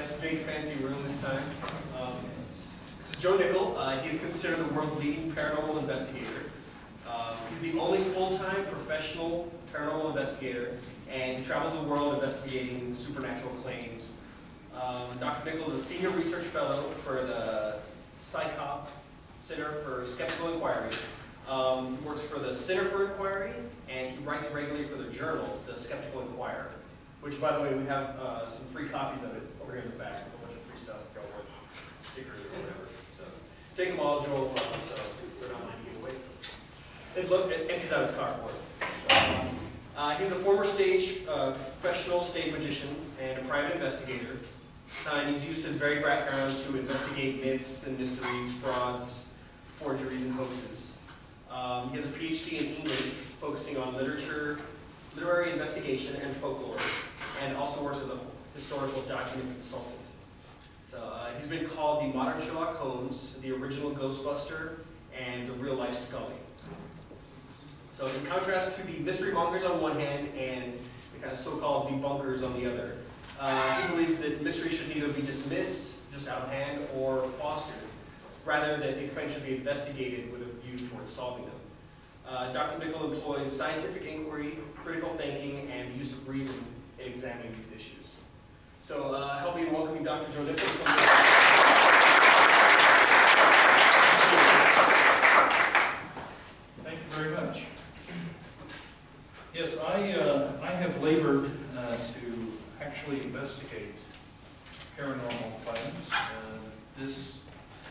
nice big fancy room this time. This is Joe Nickell. He's considered the world's leading paranormal investigator. He's the only full-time professional paranormal investigator, and he travels the world investigating supernatural claims. Dr. Nickell is a senior research fellow for the PsyCop Center for Skeptical Inquiry. He works for the Center for Inquiry, and he writes regularly for the journal, the Skeptical Inquirer, which, by the way, we have some free copies of it over here in the back, a bunch of free stuff, if y'all want stickers or whatever. So take them all, Joel, so they're not mine to give away. So it empties out his car for it. He's a former professional stage magician and a private investigator. And he's used his varied background to investigate myths and mysteries, frauds, forgeries, and hoaxes. He has a PhD in English, focusing on literature, literary investigation, and folklore, and also works as a historical document consultant. So he's been called the modern Sherlock Holmes, the original Ghostbuster, and the real-life Scully. So in contrast to the mystery mongers on one hand and the kind of so-called debunkers on the other, he believes that mystery should neither be dismissed just out of hand or fostered, rather that these claims should be investigated with a view towards solving them. Dr. Nickell employs scientific inquiry, critical thinking, and the use of reason in examining these issues. So help me in welcoming Dr. Joe Nickell. Thank you very much. Yes, I have labored to actually investigate paranormal claims.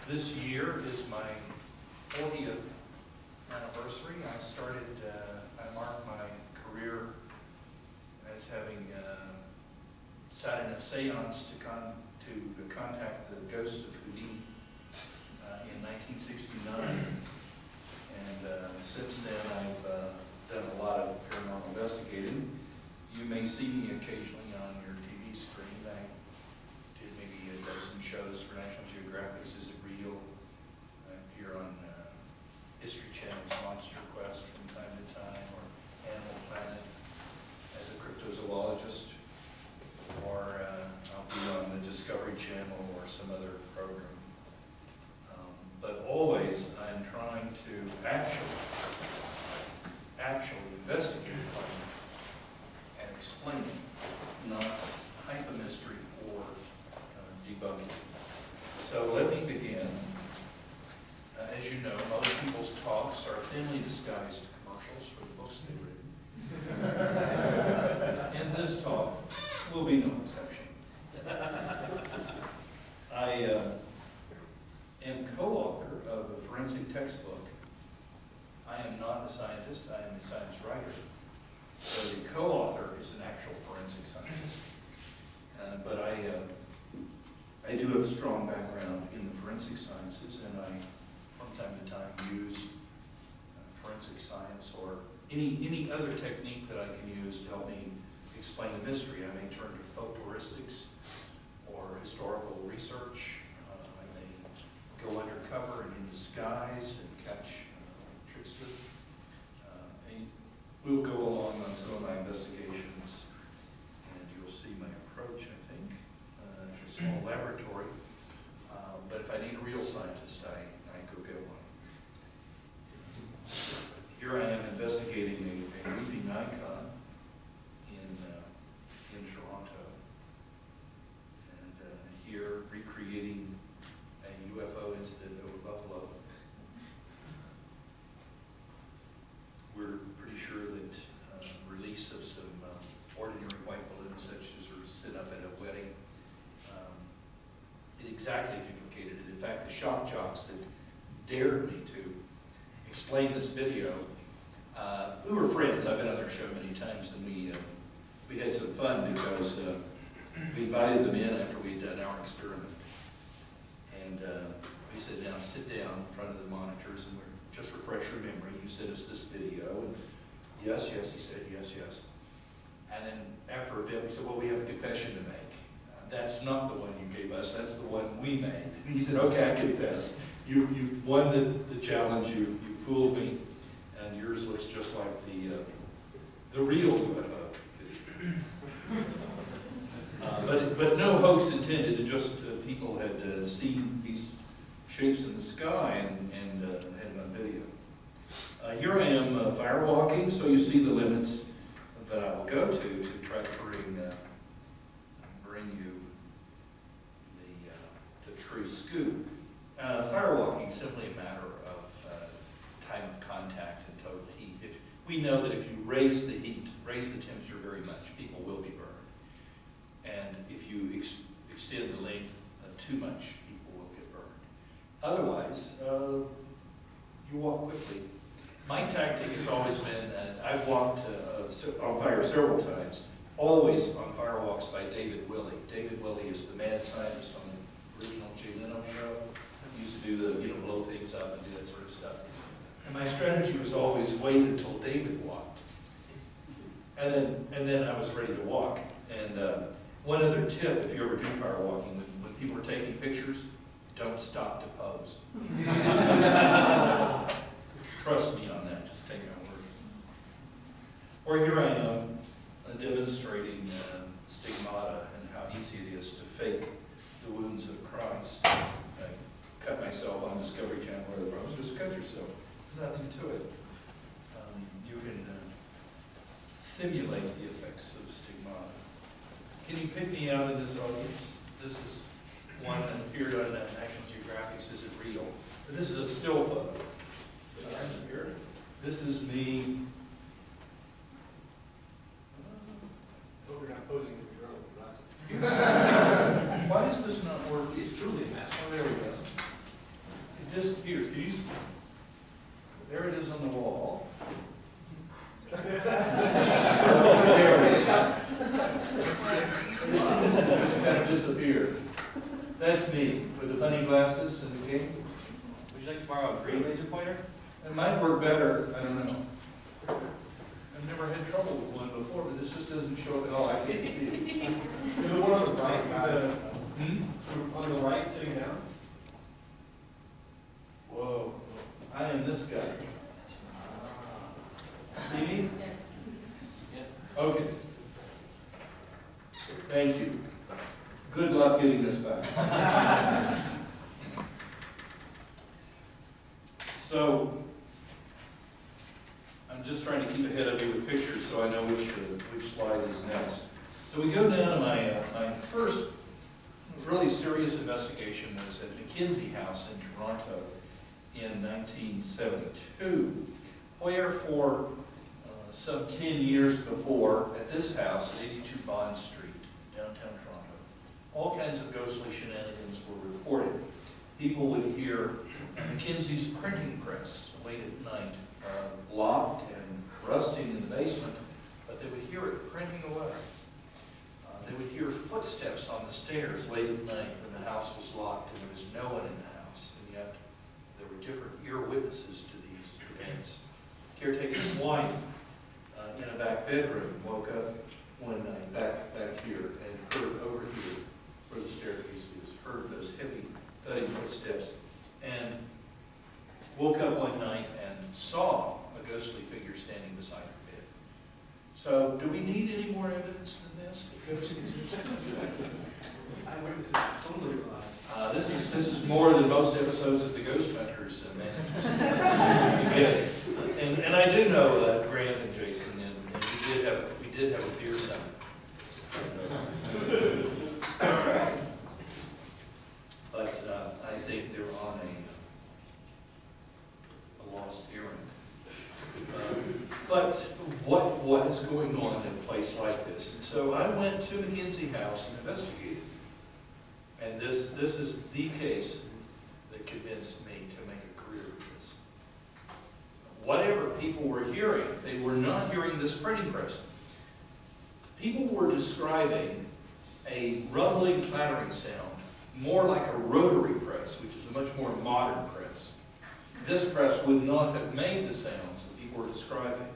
This year is my 40th anniversary. I marked my career as having sat in a seance to contact the ghost of Houdini in 1969. And since then I've done a lot of paranormal investigating. You may see me occasionally on your TV screen. I did maybe a dozen shows for National Geographic. Is It Real? I appear on History Channel's Monster Quest from time to time, or Animal Planet as a cryptozoologist, or I'll be on the Discovery Channel or some other program. But always I'm trying to actually investigate a claim and explain it, not hype a mystery or debunk it. So let me begin. As you know, most people's talks are thinly disguised commercials for the books they've written. And this talk will be no exception. I am co-author of a forensic textbook. I am not a scientist, I am a science writer. So the co-author is an actual forensic scientist. But I do have a strong background in the forensic sciences, and I, from time to time, use forensic science or any other technique that I can use to help me explain a mystery. I may turn to folkloristics or historical research. I may go undercover and in disguise and catch tricksters. We'll go along on some of my investigations, and you'll see my approach, I think, a small laboratory. But if I need a real scientist, I go get one. Here I am investigating a weeping icon in Toronto, and here recreating a UFO incident over Buffalo. We're pretty sure that release of some ordinary white balloons, such as are set up at a wedding, it exactly duplicated it. In fact, the shock jocks that dared me to explain this video, who were friends, I've been on their show many times, and we had some fun because we invited them in after we'd done our experiment. And we said, now sit down in front of the monitors and just refresh your memory. You sent us this video, and yes, he said, yes. And then after a bit, we said, well, we have a confession to make. That's not the one you gave us, that's the one we made. And he said, okay, I confess. You've won the challenge, you fooled me, and yours looks just like the real UFO. but no hoax intended. It just people had seen these shapes in the sky and had it on video. Here I am firewalking, so you see the limits that I will go to try to bring you the true scoop. Firewalking is simply a matter of time of contact and total heat. We know that if you raise the heat, raise the temperature very much, people will be burned. And if you extend the length too much, people will get burned. Otherwise, you walk quickly. My tactic has always been, I've walked on fire several times, always on firewalks by David Willey. David Willey is the mad scientist on the original Jay Leno show. He used to do the, blow things up and do that sort of stuff. And my strategy was always wait until David walked. And then I was ready to walk. And one other tip, if you ever do firewalking, when people are taking pictures, don't stop to pose. Trust me on that, just take my word. Or here I am demonstrating stigmata and how easy it is to fake the wounds of Christ. I cut myself on Discovery Channel or the problems, just cut yourself. There's nothing to it. You can simulate the effects of stigmata. Can you pick me out in this audience? This is one that appeared on National Geographic's Is It Real? But this is a still photo. This is me. But we're not posing as a girl with glasses. Why is this not working? It's truly a mess. Oh, there we go. It disappears. Can you see? There it is on the wall. There it is. It's kind of disappeared. That's me with the funny glasses and the cane. Would you like to borrow a green laser pointer? It might work better. I don't know. I've never had trouble with one before, but this just doesn't show up at all. I can't see it. The one on the right, Hmm? on the right, sitting down. Whoa. I am this guy. See me? Okay. Thank you. Good luck getting this back. So, I'm just trying to keep ahead of you with pictures so I know which slide is next. So we go down to my first really serious investigation was at McKinsey House in Toronto in 1972, where for some 10 years before, at this house at 82 Bond Street, downtown Toronto, all kinds of ghostly shenanigans were reported. People would hear McKinsey's printing press late at night, locked and rusting in the basement, but they would hear it printing away. They would hear footsteps on the stairs late at night when the house was locked and there was no one in the house, and yet there were different ear witnesses to these events. Caretaker's wife in a back bedroom woke up one night back here and heard over here where the staircase is, heard those heavy thudding footsteps, and woke up one night and saw a ghostly figure standing beside her bed. So, do we need any more evidence than this? Eyewitnesses are totally alive. This is more than most episodes of the Ghost Hunters managed to get. And I do know Grant and Jason, and we did have a fear summit. But I think they're on a lost errand. But what is going on in a place like this? And so I went to McKinsey House and investigated. And this is the case that convinced me to make a career of this. Whatever people were hearing, they were not hearing this printing press. People were describing a rumbling, clattering sound, more like a rotary press, which is a much more modern press. This press would not have made the sounds that people were describing.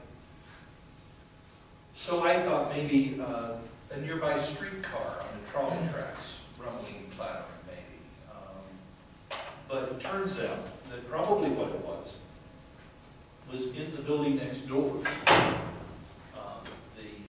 So I thought maybe a nearby streetcar on the trolley tracks, rumbling and clattering maybe. But it turns out that probably what it was in the building next door.